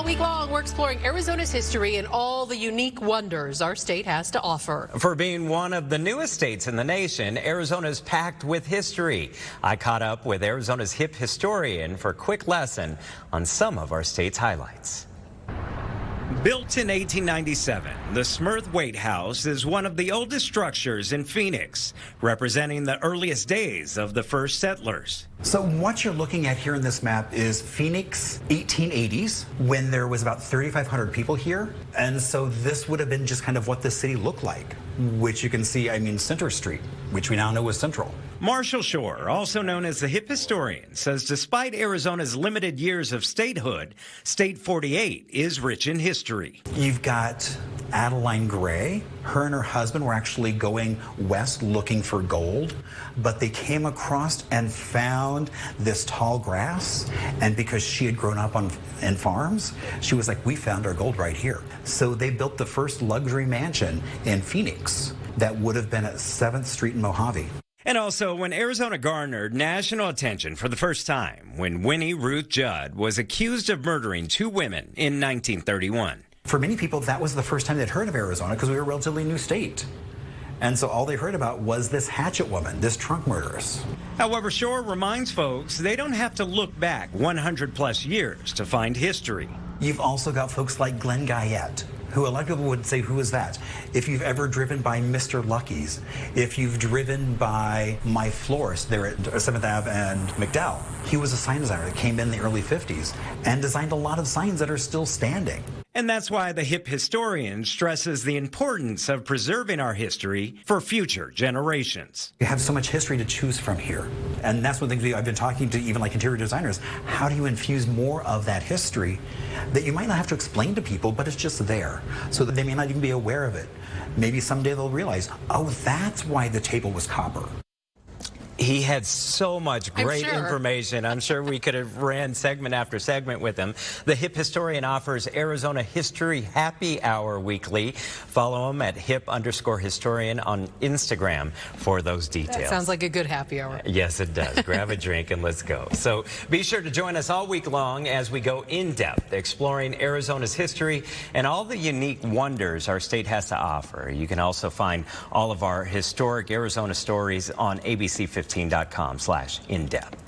week long, we're exploring Arizona's history and all the unique wonders our state has to offer. For being one of the newest states in the nation, Arizona's packed with history. I caught up with Arizona's hip historian for a quick lesson on some of our state's highlights. Built in 1897, the Smurthwaite House is one of the oldest structures in Phoenix, representing the earliest days of the first settlers. So what you're looking at here in this map is Phoenix 1880s, when there was about 3,500 people here. And so this would have been just kind of what the city looked like, which you can see, Center Street, which we now know is Central. Marshall Shore, also known as the hip historian, says despite Arizona's limited years of statehood, State 48 is rich in history. You've got Adeline Gary. Her and her husband were actually going west looking for gold, but they came across and found this tall grass, and because she had grown up in farms, she was like, we found our gold right here. So they built the first luxury mansion in Phoenix that would have been at 7th Street in Mojave. And also when Arizona garnered national attention for the first time when Winnie Ruth Judd was accused of murdering 2 women in 1931. For many people, that was the first time they'd heard of Arizona because we were a relatively new state. And so all they heard about was this hatchet woman, this trunk murderess. However, Shore reminds folks they don't have to look back 100 plus years to find history. You've also got folks like Glen Guyett, who a lot of people would say, who is that? If you've ever driven by Mr. Lucky's, if you've driven by my florist there at 7th Ave and McDowell, he was a sign designer that came in the early 50s and designed a lot of signs that are still standing. And that's why the hip historian stresses the importance of preserving our history for future generations. You have so much history to choose from here. And that's one thing I've been talking to even like interior designers. How do you infuse more of that history that you might not have to explain to people, but it's just there so that they may not even be aware of it? Maybe someday they'll realize, oh, that's why the table was copper. He had so much great information. I'm sure we could have ran segment after segment with him. The hip historian offers Arizona History Happy Hour weekly. Follow him at hip_historian on Instagram for those details. That sounds like a good happy hour. Yes, it does. Grab a drink and let's go. So be sure to join us all week long as we go in depth exploring Arizona's history and all the unique wonders our state has to offer. You can also find all of our historic Arizona stories on ABC15.com/in-depth.